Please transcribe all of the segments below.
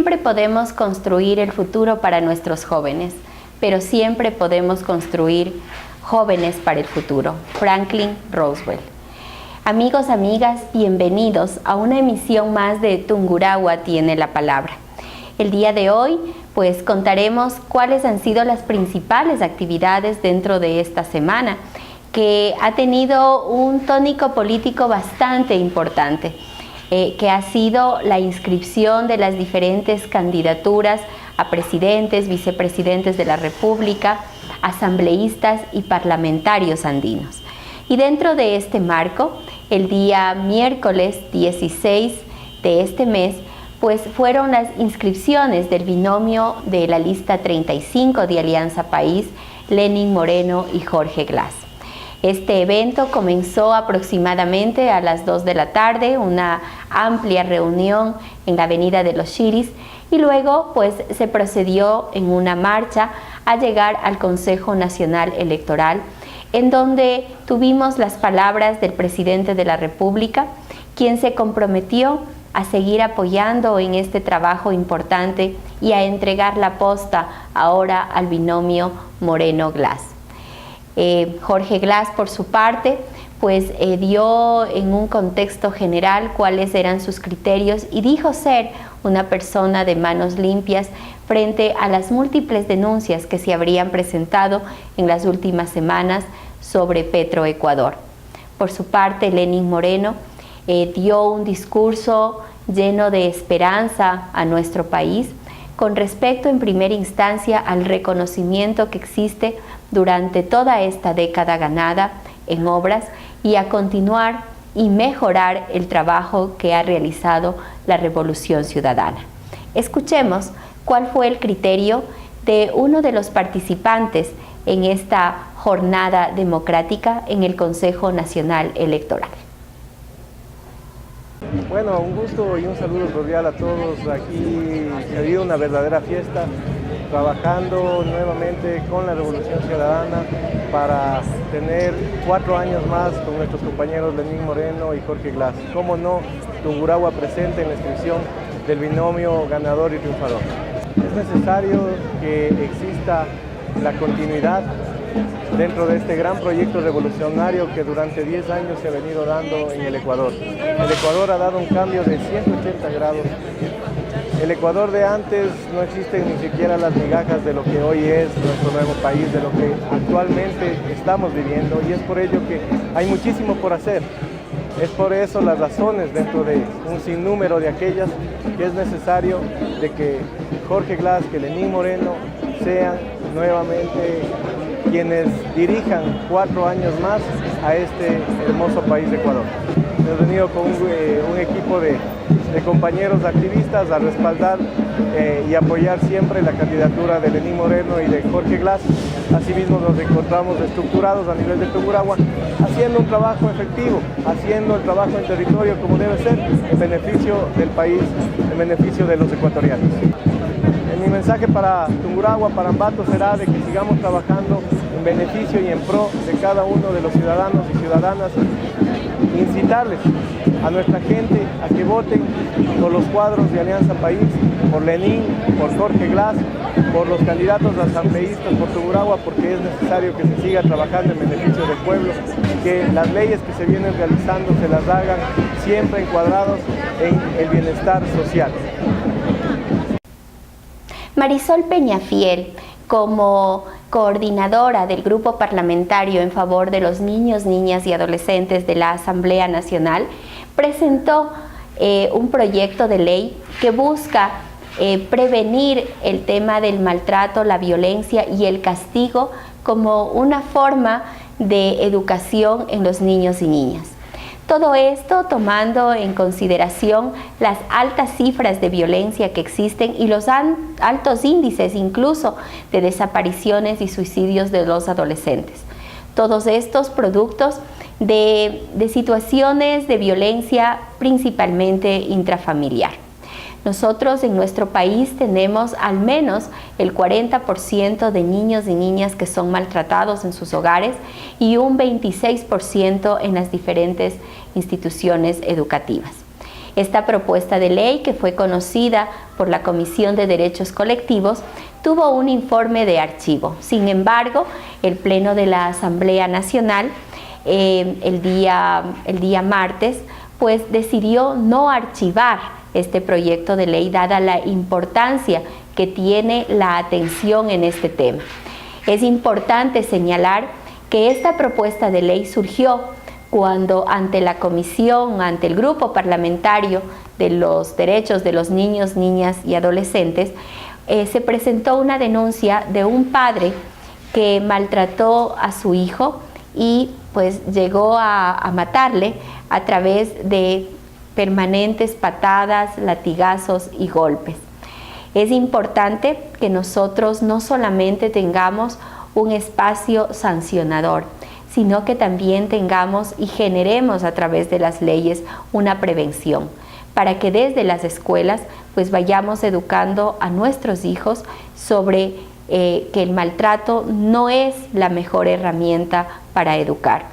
siempre podemos construir el futuro para nuestros jóvenes, pero siempre podemos construir jóvenes para el futuro. Franklin Roosevelt. Amigos, amigas, bienvenidos a una emisión más de Tungurahua tiene la palabra. El día de hoy, pues contaremos cuáles han sido las principales actividades dentro de esta semana, que ha tenido un tónico político bastante importante, que ha sido la inscripción de las diferentes candidaturas a presidentes, vicepresidentes de la República, asambleístas y parlamentarios andinos. Y dentro de este marco, el día miércoles 16 de este mes, pues fueron las inscripciones del binomio de la lista 35 de Alianza País, Lenín Moreno y Jorge Glass. Este evento comenzó aproximadamente a las 2 de la tarde, una amplia reunión en la Avenida de los Chiris, y luego pues se procedió en una marcha a llegar al Consejo Nacional Electoral, en donde tuvimos las palabras del presidente de la República, quien se comprometió a seguir apoyando en este trabajo importante y a entregar la posta ahora al binomio Moreno-Glass. Jorge Glass, por su parte, pues dio en un contexto general cuáles eran sus criterios y dijo ser una persona de manos limpias frente a las múltiples denuncias que se habrían presentado en las últimas semanas sobre Petroecuador. Por su parte, Lenín Moreno dio un discurso lleno de esperanza a nuestro país con respecto en primera instancia al reconocimiento que existe durante toda esta década ganada en obras y a continuar y mejorar el trabajo que ha realizado la Revolución Ciudadana. Escuchemos cuál fue el criterio de uno de los participantes en esta jornada democrática en el Consejo Nacional Electoral. Bueno, un gusto y un saludo cordial a todos. Aquí se ha habido una verdadera fiesta, trabajando nuevamente con la Revolución Ciudadana para tener 4 años más con nuestros compañeros Lenín Moreno y Jorge Glass. Cómo no, Tungurahua presente en la inscripción del binomio ganador y triunfador. Es necesario que exista la continuidad dentro de este gran proyecto revolucionario que durante 10 años se ha venido dando en el Ecuador. El Ecuador ha dado un cambio de 180 grados. El Ecuador de antes no existen ni siquiera las migajas de lo que hoy es nuestro nuevo país, de lo que actualmente estamos viviendo, y es por ello que hay muchísimo por hacer. Es por eso las razones dentro de un sinnúmero de aquellas que es necesario de que Jorge Glass, que Lenín Moreno sean nuevamente quienes dirijan 4 años más a este hermoso país de Ecuador. Hemos venido con un equipo de compañeros activistas a respaldar y apoyar siempre la candidatura de Lenín Moreno y de Jorge Glass. Asimismo nos encontramos estructurados a nivel de Tungurahua, haciendo un trabajo efectivo, haciendo el trabajo en territorio como debe ser, en beneficio del país, en beneficio de los ecuatorianos. Mi mensaje para Tungurahua, para Ambato, será de que sigamos trabajando en beneficio y en pro de cada uno de los ciudadanos y ciudadanas, incitarles a nuestra gente a que voten por los cuadros de Alianza País, por Lenín, por Jorge Glass, por los candidatos asambleístas, por Tungurahua, porque es necesario que se siga trabajando en beneficio del pueblo, que las leyes que se vienen realizando se las hagan siempre encuadrados en el bienestar social. Marisol Peñafiel, como coordinadora del Grupo Parlamentario en favor de los niños, niñas y adolescentes de la Asamblea Nacional, presentó un proyecto de ley que busca prevenir el tema del maltrato, la violencia y el castigo como una forma de educación en los niños y niñas. Todo esto tomando en consideración las altas cifras de violencia que existen y los altos índices incluso de desapariciones y suicidios de los adolescentes. Todos estos productos de situaciones de violencia principalmente intrafamiliar. Nosotros en nuestro país tenemos al menos el 40% de niños y niñas que son maltratados en sus hogares y un 26% en las diferentes instituciones educativas. Esta propuesta de ley, que fue conocida por la Comisión de Derechos Colectivos, tuvo un informe de archivo. Sin embargo, el Pleno de la Asamblea Nacional, el día martes, pues decidió no archivar este proyecto de ley, dada la importancia que tiene la atención en este tema. Es importante señalar que esta propuesta de ley surgió cuando ante la comisión, ante el grupo parlamentario de los derechos de los niños, niñas y adolescentes, se presentó una denuncia de un padre que maltrató a su hijo y pues llegó a matarle a través de permanentes patadas, latigazos y golpes. Es importante que nosotros no solamente tengamos un espacio sancionador, sino que también tengamos y generemos a través de las leyes una prevención, para que desde las escuelas pues vayamos educando a nuestros hijos sobre que el maltrato no es la mejor herramienta para educar.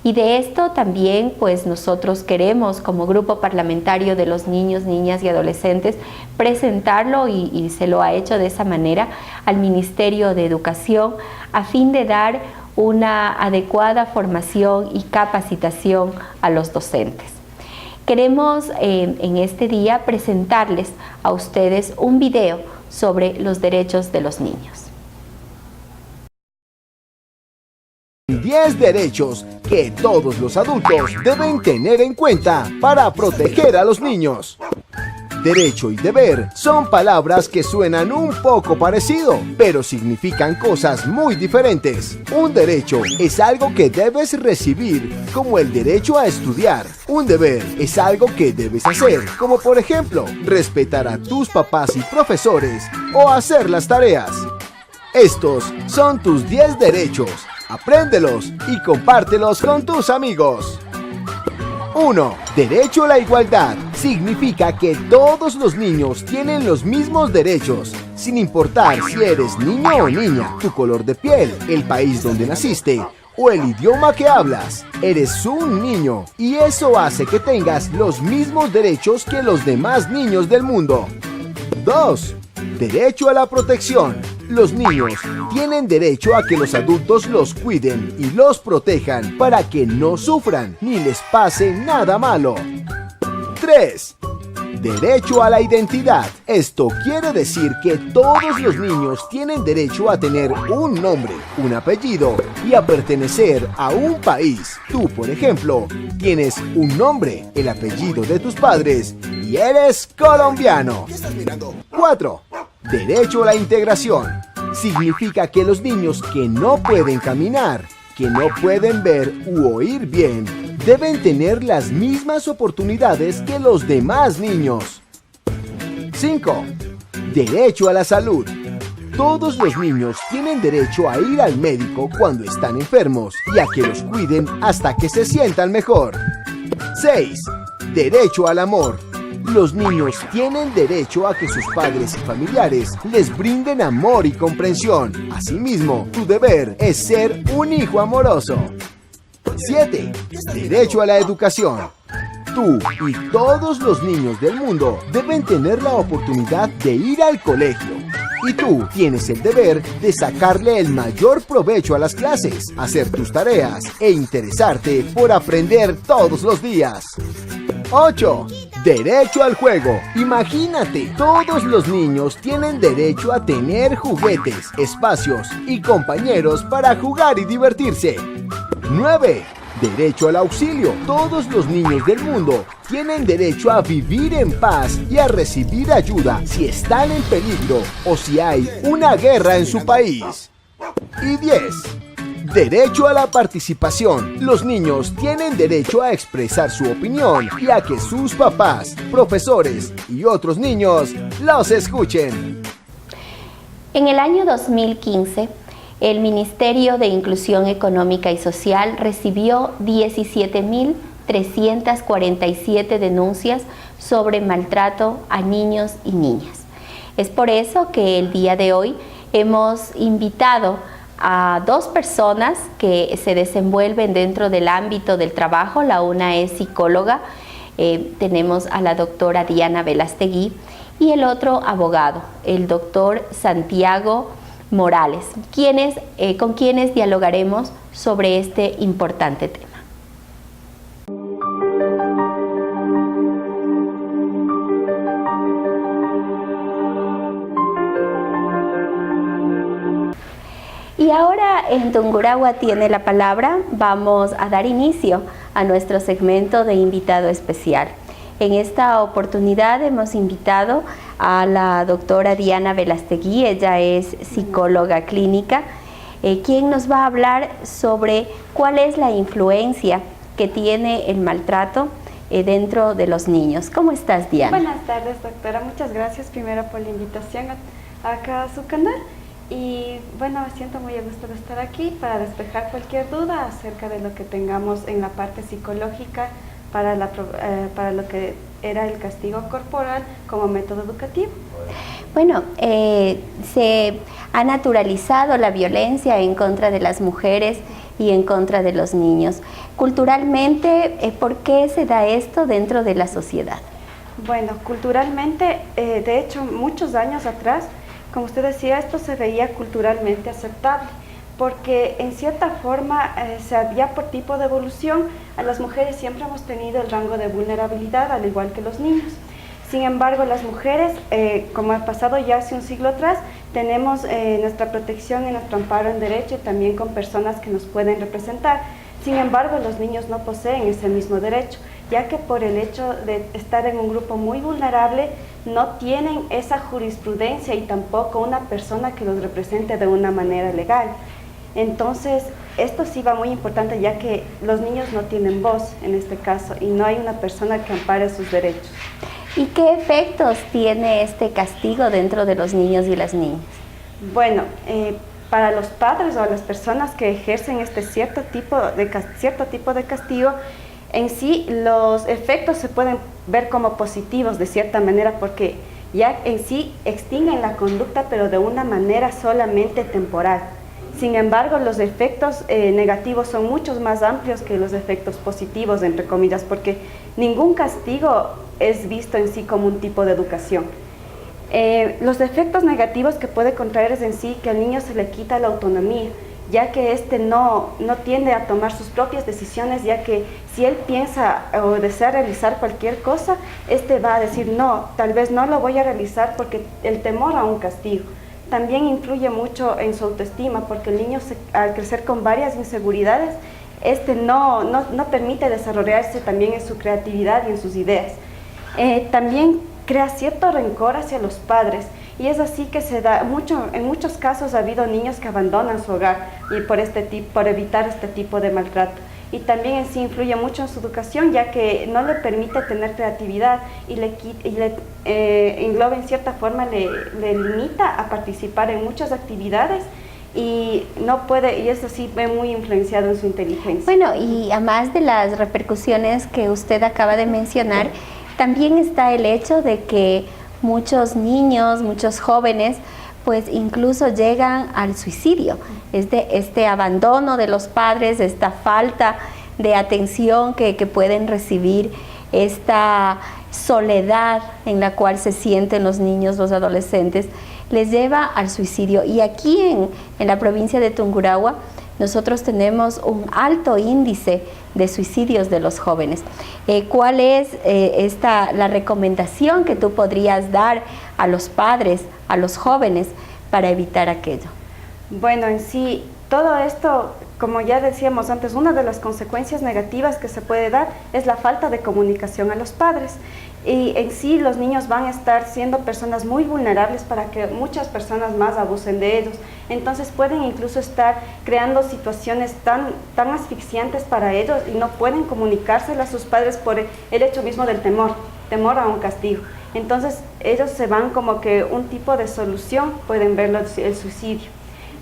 Y de esto también pues nosotros queremos, como grupo parlamentario de los niños, niñas y adolescentes, presentarlo y se lo ha hecho de esa manera al Ministerio de Educación a fin de dar una adecuada formación y capacitación a los docentes. Queremos en este día presentarles a ustedes un video sobre los derechos de los niños. 10 derechos que todos los adultos deben tener en cuenta para proteger a los niños. Derecho y deber son palabras que suenan un poco parecido, pero significan cosas muy diferentes. Un derecho es algo que debes recibir, como el derecho a estudiar. Un deber es algo que debes hacer, como por ejemplo, respetar a tus papás y profesores o hacer las tareas. Estos son tus 10 derechos. Apréndelos y compártelos con tus amigos. 1. Derecho a la igualdad. Significa que todos los niños tienen los mismos derechos, sin importar si eres niño o niña, tu color de piel, el país donde naciste o el idioma que hablas. Eres un niño y eso hace que tengas los mismos derechos que los demás niños del mundo. 2. Derecho a la protección. Los niños tienen derecho a que los adultos los cuiden y los protejan para que no sufran ni les pase nada malo. 3. Derecho a la identidad. Esto quiere decir que todos los niños tienen derecho a tener un nombre, un apellido y a pertenecer a un país. Tú, por ejemplo, tienes un nombre, el apellido de tus padres y eres colombiano. 4. Derecho a la integración. Significa que los niños que no pueden caminar, que no pueden ver u oír bien, deben tener las mismas oportunidades que los demás niños. 5. Derecho a la salud. Todos los niños tienen derecho a ir al médico cuando están enfermos y a que los cuiden hasta que se sientan mejor. 6. Derecho al amor. Los niños tienen derecho a que sus padres y familiares les brinden amor y comprensión. Asimismo, tu deber es ser un hijo amoroso. 7. Derecho a la educación. Tú y todos los niños del mundo deben tener la oportunidad de ir al colegio. Y tú tienes el deber de sacarle el mayor provecho a las clases, hacer tus tareas e interesarte por aprender todos los días. 8. Derecho al juego. Imagínate, todos los niños tienen derecho a tener juguetes, espacios y compañeros para jugar y divertirse. 9. Derecho al auxilio. Todos los niños del mundo tienen derecho a vivir en paz y a recibir ayuda si están en peligro o si hay una guerra en su país. Y 10. Derecho a la participación. Los niños tienen derecho a expresar su opinión y a que sus papás, profesores y otros niños los escuchen. En el año 2015, el Ministerio de Inclusión Económica y Social recibió 17.347 denuncias sobre maltrato a niños y niñas. Es por eso que el día de hoy hemos invitado a dos personas que se desenvuelven dentro del ámbito del trabajo. La una es psicóloga, tenemos a la doctora Diana Velastegui, y el otro abogado, el doctor Santiago Morales, con quienes dialogaremos sobre este importante tema. Y ahora en Tungurahua tiene la palabra, vamos a dar inicio a nuestro segmento de invitado especial. En esta oportunidad hemos invitado a la doctora Diana Velastegui, ella es psicóloga clínica, quien nos va a hablar sobre cuál es la influencia que tiene el maltrato dentro de los niños. ¿Cómo estás, Diana? Buenas tardes, doctora. Muchas gracias primero por la invitación acá a su canal. Y bueno, me siento muy a gusto de estar aquí para despejar cualquier duda acerca de lo que tengamos en la parte psicológica para lo que era el castigo corporal como método educativo. Bueno, se ha naturalizado la violencia en contra de las mujeres y en contra de los niños. Culturalmente, ¿por qué se da esto dentro de la sociedad? Bueno, culturalmente, de hecho, muchos años atrás, como usted decía, esto se veía culturalmente aceptable, porque en cierta forma se había por tipo de evolución, a las mujeres siempre hemos tenido el rango de vulnerabilidad, al igual que los niños. Sin embargo, las mujeres, como ha pasado ya hace un siglo atrás, tenemos nuestra protección y nuestro amparo en derecho y también con personas que nos pueden representar. Sin embargo, los niños no poseen ese mismo derecho, ya que por el hecho de estar en un grupo muy vulnerable, no tienen esa jurisprudencia y tampoco una persona que los represente de una manera legal. Entonces, esto sí va muy importante, ya que los niños no tienen voz en este caso y no hay una persona que ampare sus derechos. ¿Y qué efectos tiene este castigo dentro de los niños y las niñas? Bueno, para los padres o las personas que ejercen este cierto tipo de castigo, en sí los efectos se pueden ver como positivos de cierta manera, porque ya en sí extinguen la conducta, pero de una manera solamente temporal. Sin embargo, los efectos negativos son mucho más amplios que los efectos positivos, entre comillas, porque ningún castigo es visto en sí como un tipo de educación. Los efectos negativos que puede contraer es en sí que al niño se le quita la autonomía, ya que éste no tiende a tomar sus propias decisiones, ya que si él piensa o desea realizar cualquier cosa, éste va a decir no, tal vez no lo voy a realizar porque el temor a un castigo. También influye mucho en su autoestima, porque el niño al crecer con varias inseguridades, no permite desarrollarse también en su creatividad y en sus ideas. También crea cierto rencor hacia los padres, y es así que se da en muchos casos ha habido niños que abandonan su hogar y por evitar este tipo de maltrato. Y también en sí influye mucho en su educación, ya que no le permite tener creatividad y le engloba en cierta forma, le limita a participar en muchas actividades y no puede, y eso sí ve muy influenciado en su inteligencia. Bueno, y además de las repercusiones que usted acaba de mencionar, también está el hecho de que muchos niños, muchos jóvenes, pues incluso llegan al suicidio. Este abandono de los padres, esta falta de atención que pueden recibir, esta soledad en la cual se sienten los niños, los adolescentes, les lleva al suicidio. Y aquí en la provincia de Tungurahua, nosotros tenemos un alto índice de suicidios de los jóvenes. ¿Cuál es la recomendación que tú podrías dar a los padres, a los jóvenes, para evitar aquello? Bueno, en sí, todo esto, como ya decíamos antes, una de las consecuencias negativas que se puede dar es la falta de comunicación a los padres. Y en sí los niños van a estar siendo personas muy vulnerables para que muchas personas más abusen de ellos. Entonces pueden incluso estar creando situaciones tan asfixiantes para ellos y no pueden comunicárselo a sus padres por el hecho mismo del temor a un castigo. Entonces ellos se van como que un tipo de solución, pueden verlo el suicidio.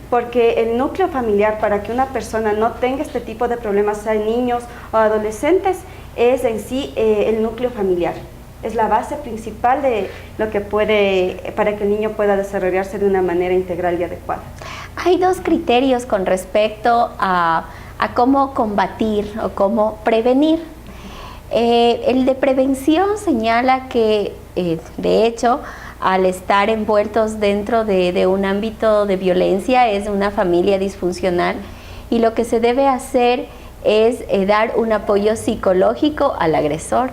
Porque el núcleo familiar, para que una persona no tenga este tipo de problemas, sea niños o adolescentes, es en sí el núcleo familiar. Es la base principal de lo que para que el niño pueda desarrollarse de una manera integral y adecuada. Hay dos criterios con respecto a cómo combatir o cómo prevenir. El de prevención señala que, de hecho, al estar envueltos dentro de un ámbito de violencia, es una familia disfuncional, y lo que se debe hacer es dar un apoyo psicológico al agresor.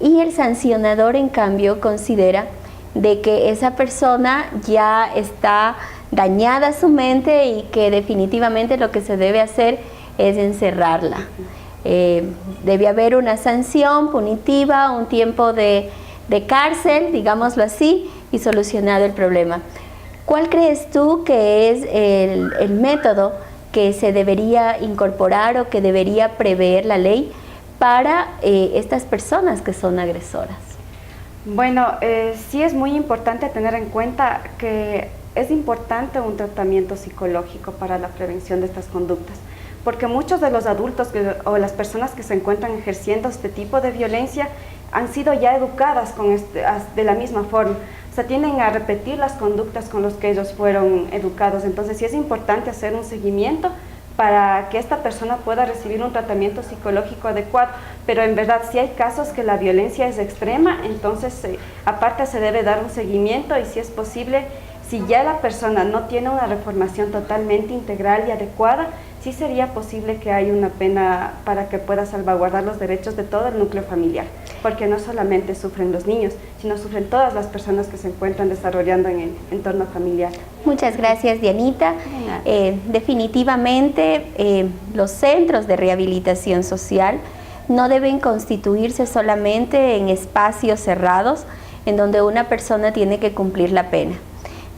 Y el sancionador, en cambio, considera de que esa persona ya está dañada su mente y que definitivamente lo que se debe hacer es encerrarla. Debe haber una sanción punitiva, un tiempo de cárcel, digámoslo así, y solucionado el problema. ¿Cuál crees tú que es el método que se debería incorporar o que debería prever la ley para estas personas que son agresoras? Bueno, sí es muy importante tener en cuenta que es importante un tratamiento psicológico para la prevención de estas conductas, porque muchos de los adultos o las personas que se encuentran ejerciendo este tipo de violencia han sido ya educadas de la misma forma. O sea, tienden a repetir las conductas con las que ellos fueron educados. Entonces sí es importante hacer un seguimiento para que esta persona pueda recibir un tratamiento psicológico adecuado, pero en verdad si hay casos que la violencia es extrema, entonces aparte se debe dar un seguimiento, y si es posible, si ya la persona no tiene una reformación totalmente integral y adecuada, sí sería posible que haya una pena para que pueda salvaguardar los derechos de todo el núcleo familiar, porque no solamente sufren los niños, sino sufren todas las personas que se encuentran desarrollando en el entorno familiar. Muchas gracias, Dianita. Definitivamente los centros de rehabilitación social no deben constituirse solamente en espacios cerrados en donde una persona tiene que cumplir la pena.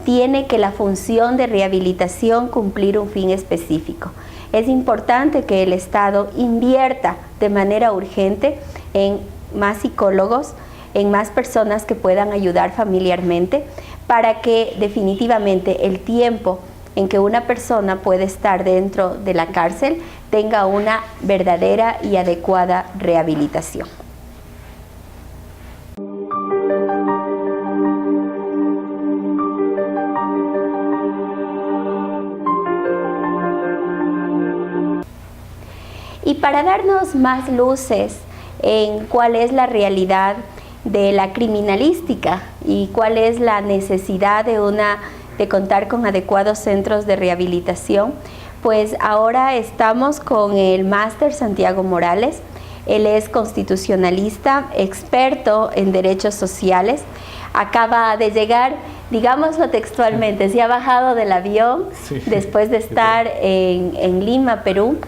Tiene que la función de rehabilitación cumplir un fin específico. Es importante que el Estado invierta de manera urgente en más psicólogos, en más personas que puedan ayudar familiarmente, para que definitivamente el tiempo en que una persona puede estar dentro de la cárcel tenga una verdadera y adecuada rehabilitación. Y para darnos más luces en cuál es la realidad de la criminalística y cuál es la necesidad de contar con adecuados centros de rehabilitación, pues ahora estamos con el máster Santiago Morales. Él es constitucionalista, experto en derechos sociales. Acaba de llegar, digámoslo textualmente, se ha bajado del avión después de estar en Lima, Perú,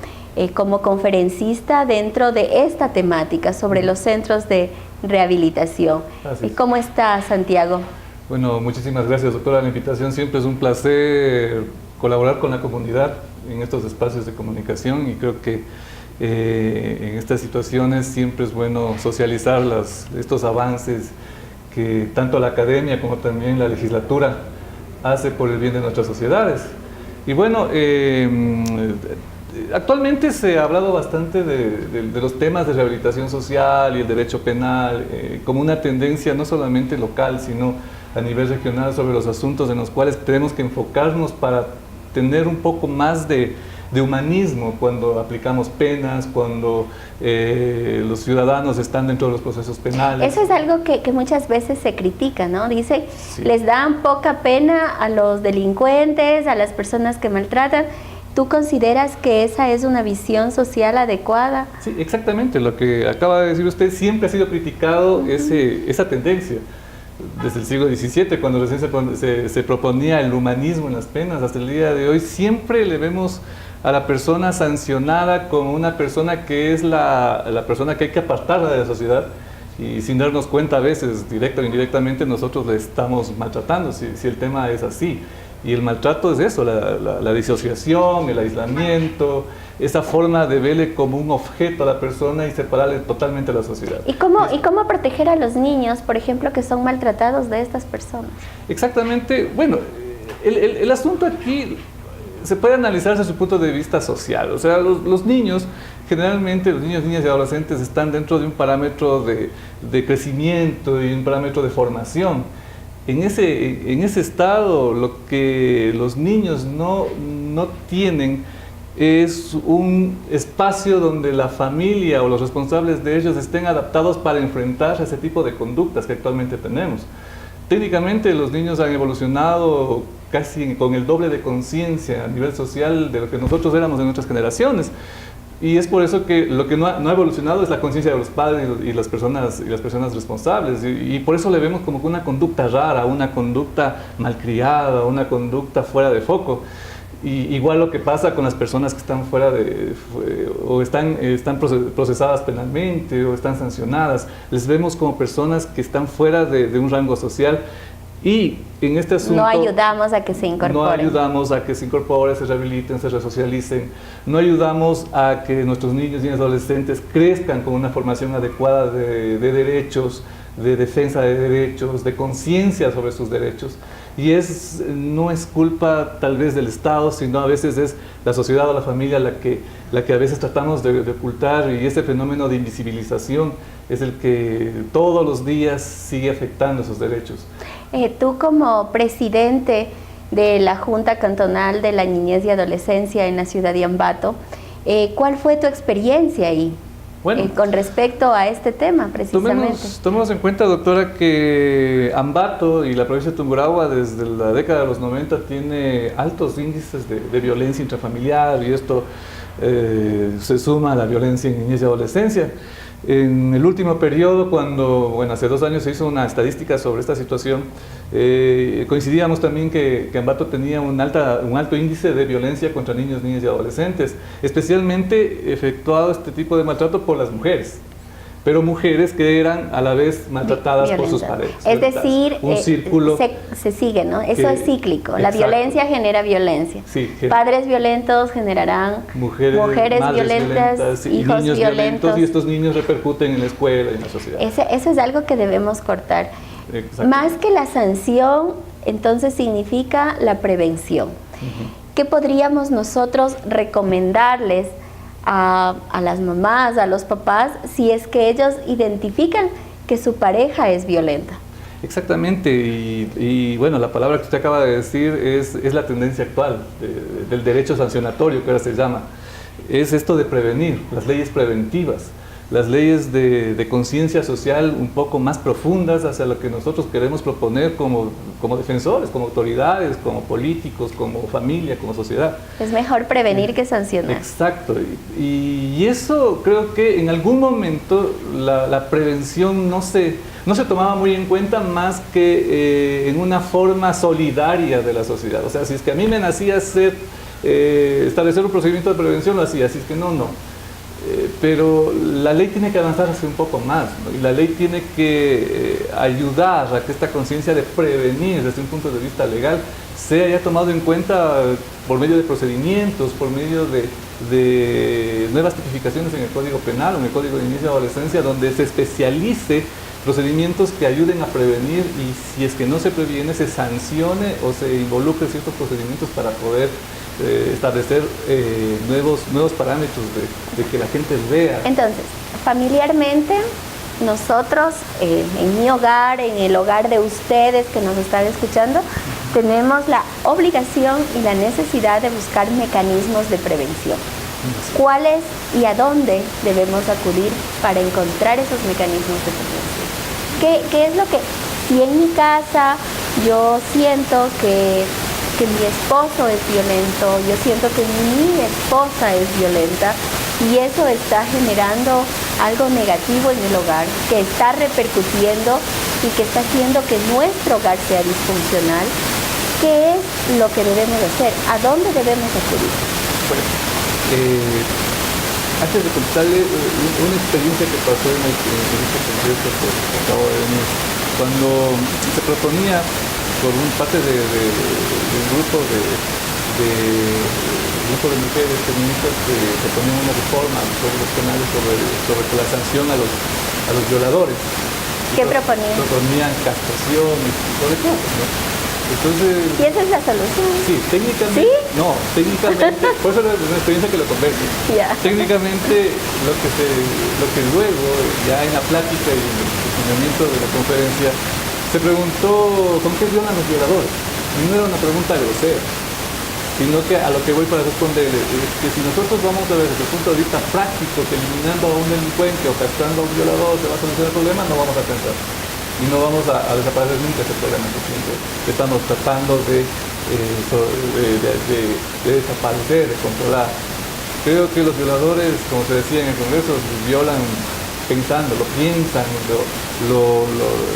como conferencista dentro de esta temática sobre los centros de rehabilitación. ¿Cómo está, Santiago? Bueno, muchísimas gracias, doctora, por la invitación. Siempre es un placer colaborar con la comunidad en estos espacios de comunicación, y creo que en estas situaciones siempre es bueno socializar estos avances que tanto la academia como también la legislatura hace por el bien de nuestras sociedades. Y bueno, actualmente se ha hablado bastante de los temas de rehabilitación social y el derecho penal como una tendencia no solamente local, sino a nivel regional, sobre los asuntos en los cuales tenemos que enfocarnos para tener un poco más de humanismo cuando aplicamos penas, cuando los ciudadanos están dentro de los procesos penales. Eso es algo que muchas veces se critica, ¿no? Dice, les dan poca pena a los delincuentes, a las personas que maltratan. ¿Tú consideras que esa es una visión social adecuada? Sí, exactamente. Lo que acaba de decir usted, siempre ha sido criticado esa tendencia. Desde el siglo XVII, cuando recién se proponía el humanismo en las penas, hasta el día de hoy, siempre le vemos a la persona sancionada como una persona que es la persona que hay que apartarla de la sociedad, y sin darnos cuenta a veces, directa o indirectamente, nosotros le estamos maltratando, si el tema es así. Y el maltrato es eso, la disociación, el aislamiento, esa forma de verle como un objeto a la persona y separarle totalmente de la sociedad. ¿Y cómo proteger a los niños, por ejemplo, que son maltratados de estas personas? Exactamente. Bueno, el asunto aquí se puede analizar desde su punto de vista social. O sea, los niños, generalmente los niños, niñas y adolescentes están dentro de un parámetro de crecimiento y un parámetro de formación. En ese estado, lo que los niños no tienen es un espacio donde la familia o los responsables de ellos estén adaptados para enfrentar ese tipo de conductas que actualmente tenemos. Técnicamente los niños han evolucionado casi con el doble de conciencia a nivel social de lo que nosotros éramos en nuestras generaciones. Y es por eso que lo que no ha evolucionado es la conciencia de los padres y las personas responsables. Y por eso le vemos como que una conducta rara, una conducta malcriada, una conducta fuera de foco. Y igual lo que pasa con las personas que están fuera de, o están procesadas penalmente o están sancionadas. Les vemos como personas que están fuera de un rango social. Y en este asunto no ayudamos a que se incorporen. No ayudamos a que se incorporen, se rehabiliten, se resocialicen. No ayudamos a que nuestros niños y adolescentes crezcan con una formación adecuada de derechos, de defensa de derechos, de conciencia sobre sus derechos. Y no es culpa tal vez del Estado, sino a veces es la sociedad o la familia la que a veces tratamos de ocultar, y ese fenómeno de invisibilización es el que todos los días sigue afectando esos derechos. Tú como presidente de la Junta Cantonal de la Niñez y Adolescencia en la ciudad de Ambato, ¿cuál fue tu experiencia ahí? Bueno, con respecto a este tema, precisamente. Tomemos en cuenta, doctora, que Ambato y la provincia de Tungurahua desde la década de los 90 tiene altos índices de violencia intrafamiliar, y esto se suma a la violencia en niñez y adolescencia. En el último periodo, hace 2 años se hizo una estadística sobre esta situación, coincidíamos también que Ambato tenía un alto índice de violencia contra niños, niñas y adolescentes, especialmente efectuado este tipo de maltrato por las mujeres, pero mujeres que eran a la vez maltratadas por sus parejas. Es decir, un círculo se sigue, ¿no? Eso es cíclico. La violencia genera violencia. Sí, padres violentos generarán mujeres violentas, hijos niños violentos. Y estos niños repercuten en la escuela y en la sociedad. Eso es algo que debemos cortar. Más que la sanción, entonces significa la prevención. ¿Qué podríamos nosotros recomendarles a las mamás, a los papás, si es que ellos identifican que su pareja es violenta? Exactamente, y bueno, la palabra que usted acaba de decir es la tendencia actual del derecho sancionatorio, que ahora se llama. Es esto de prevenir, las leyes preventivas, las leyes de conciencia social un poco más profundas hacia lo que nosotros queremos proponer como defensores, como autoridades, como políticos, como familia, como sociedad. Es mejor prevenir que sancionar. Exacto, y eso creo que en algún momento la prevención no se tomaba muy en cuenta, más que en una forma solidaria de la sociedad. O sea, si es que a mí me nacía establecer un procedimiento de prevención, lo hacía, si es que no. Pero la ley tiene que avanzar hacia un poco más, ¿no? Y la ley tiene que ayudar a que esta conciencia de prevenir desde un punto de vista legal sea ya tomado en cuenta por medio de procedimientos, por medio de nuevas tipificaciones en el Código Penal o en el Código de Niñez y Adolescencia, donde se especialice procedimientos que ayuden a prevenir, y si es que no se previene, se sancione o se involucre ciertos procedimientos para poder establecer nuevos parámetros de que la gente vea. Entonces, familiarmente, nosotros en mi hogar, en el hogar de ustedes que nos están escuchando, tenemos la obligación y la necesidad de buscar mecanismos de prevención. ¿Cuáles y a dónde debemos acudir para encontrar esos mecanismos de prevención? ¿Qué es lo que, si en mi casa yo siento que mi esposo es violento, yo siento que mi esposa es violenta, y eso está generando algo negativo en el hogar, que está repercutiendo y que está haciendo que nuestro hogar sea disfuncional? ¿Qué es lo que debemos hacer? ¿A dónde debemos acudir? Bueno, antes de contarle una experiencia que pasó en este congreso que acabo de venir, cuando se proponía por parte de un grupo de mujeres feministas que proponían una reforma sobre los penales sobre la sanción a los violadores. ¿Qué proponían? Proponían castración y tipo de cosas, ¿no? Entonces, ¿y esa es la solución? Sí, técnicamente. ¿Sí? No, técnicamente, por eso es una experiencia que lo convence. Yeah. Técnicamente, lo que luego, ya en la plática y en el funcionamiento de la conferencia, se preguntó ¿con qué violan los violadores? Y no era una pregunta grosera, sino que a lo que voy para responder es que si nosotros vamos a ver desde el punto de vista práctico que eliminando a un delincuente o castrando a un violador se va a solucionar el problema, no vamos a pensar. y no vamos a desaparecer nunca ese programa que siempre estamos tratando de desaparecer, de controlar. Creo que los violadores, como se decía en el Congreso, violan pensando, lo piensan,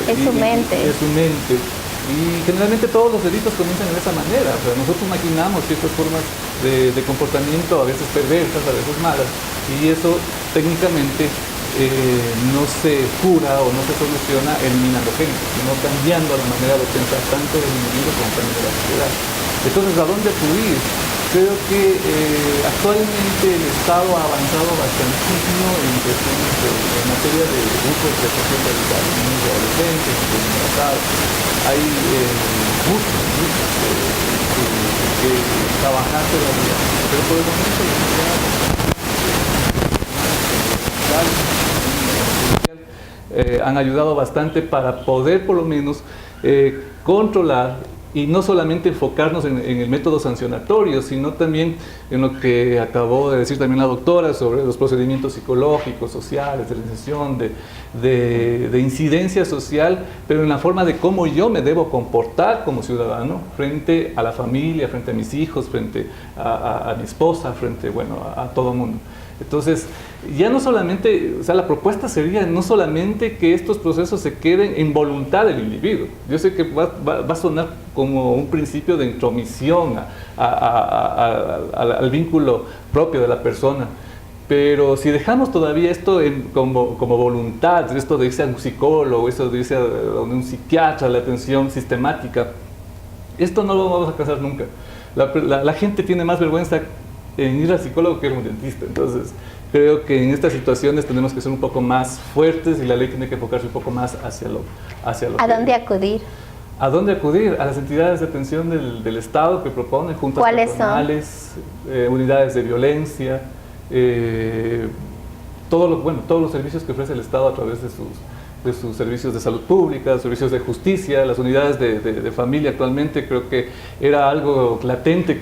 es su mente. Es su mente. Y generalmente todos los delitos comienzan de esa manera. O sea, nosotros maquinamos ciertas formas de comportamiento, a veces perversas, a veces malas, y eso técnicamente no se cura o no se soluciona eliminando gente, sino cambiando la manera de pensar tanto del individuo como también de la sociedad. Entonces, ¿a dónde acudir? Creo que actualmente el Estado ha avanzado bastantísimo en materia de grupos de protección radical, niños y adolescentes, embarazados. Hay muchos que trabajar todavía, pero por el momento han ayudado bastante para poder por lo menos controlar y no solamente enfocarnos en el método sancionatorio, sino también en lo que acabó de decir también la doctora sobre los procedimientos psicológicos, sociales, de reinserción, de incidencia social, pero en la forma de cómo yo me debo comportar como ciudadano frente a la familia, frente a mis hijos, frente a mi esposa, frente, bueno, a todo el mundo. Entonces, ya no solamente, o sea, la propuesta sería no solamente que estos procesos se queden en voluntad del individuo. Yo sé que va a sonar como un principio de intromisión al vínculo propio de la persona, pero si dejamos todavía esto como voluntad, esto de irse a un psicólogo, esto de irse a un psiquiatra, la atención sistemática, esto no lo vamos a alcanzar nunca. La gente tiene más vergüenza en ir al psicólogo que ir a un dentista. Entonces, creo que en estas situaciones tenemos que ser un poco más fuertes y la ley tiene que enfocarse un poco más hacia lo ¿A dónde acudir? ¿A dónde acudir? A las entidades de atención del Estado que proponen, juntas patronales, unidades de violencia, todos los servicios que ofrece el Estado a través de sus servicios de salud pública, servicios de justicia, las unidades de familia. Actualmente creo que era algo latente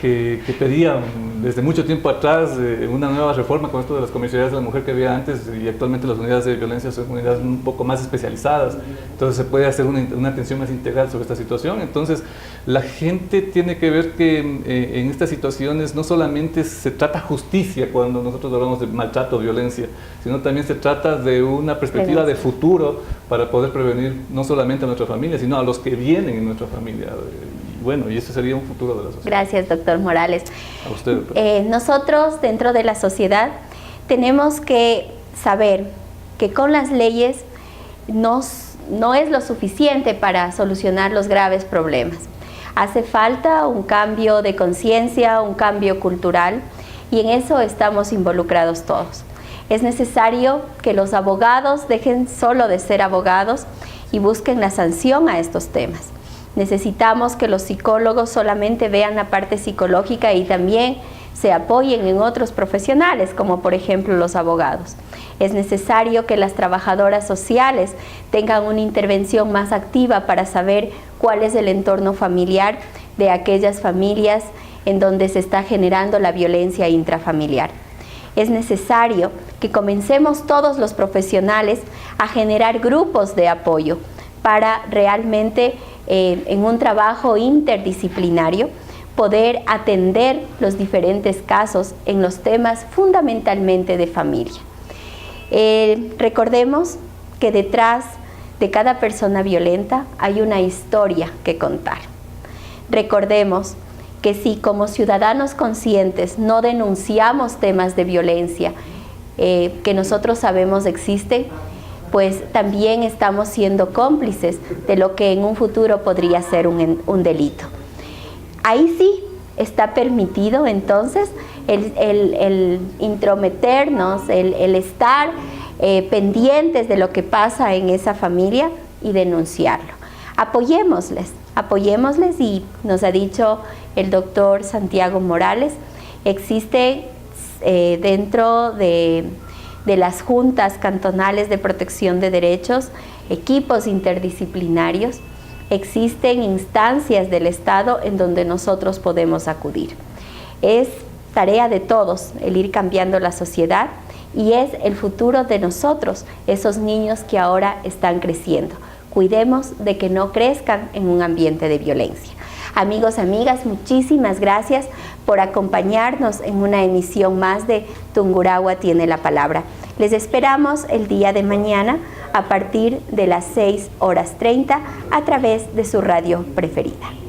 que pedían desde mucho tiempo atrás una nueva reforma con esto de las comisarías de la mujer que había antes, y actualmente las unidades de violencia son unidades un poco más especializadas, entonces se puede hacer una atención más integral sobre esta situación. Entonces la gente tiene que ver que en estas situaciones no solamente se trata justicia cuando nosotros hablamos de maltrato o violencia, sino también se trata de una perspectiva de futuro para poder prevenir no solamente a nuestra familia, sino a los que vienen en nuestra familia. Bueno, y ese sería un futuro de la sociedad. Gracias, doctor Morales. A usted. Nosotros, dentro de la sociedad, tenemos que saber que con las leyes no es lo suficiente para solucionar los graves problemas. Hace falta un cambio de conciencia, un cambio cultural, y en eso estamos involucrados todos. Es necesario que los abogados dejen solo de ser abogados y busquen la sanción a estos temas. Necesitamos que los psicólogos solamente vean la parte psicológica y también se apoyen en otros profesionales, como por ejemplo los abogados. Es necesario que las trabajadoras sociales tengan una intervención más activa para saber cuál es el entorno familiar de aquellas familias en donde se está generando la violencia intrafamiliar. Es necesario que comencemos todos los profesionales a generar grupos de apoyo para realmente en un trabajo interdisciplinario poder atender los diferentes casos en los temas fundamentalmente de familia. Recordemos que detrás de cada persona violenta hay una historia que contar. Recordemos que si como ciudadanos conscientes no denunciamos temas de violencia que nosotros sabemos existen, pues también estamos siendo cómplices de lo que en un futuro podría ser un delito. Ahí sí está permitido entonces el intrometernos, el estar pendientes de lo que pasa en esa familia y denunciarlo. Apoyémosles, y nos ha dicho el doctor Santiago Morales, existe dentro de las juntas cantonales de protección de derechos, equipos interdisciplinarios, existen instancias del Estado en donde nosotros podemos acudir. Es tarea de todos el ir cambiando la sociedad y es el futuro de nosotros, esos niños que ahora están creciendo. Cuidemos de que no crezcan en un ambiente de violencia. Amigos, amigas, muchísimas gracias por acompañarnos en una emisión más de Tungurahua tiene la palabra. Les esperamos el día de mañana a partir de las 6:30 a través de su radio preferida.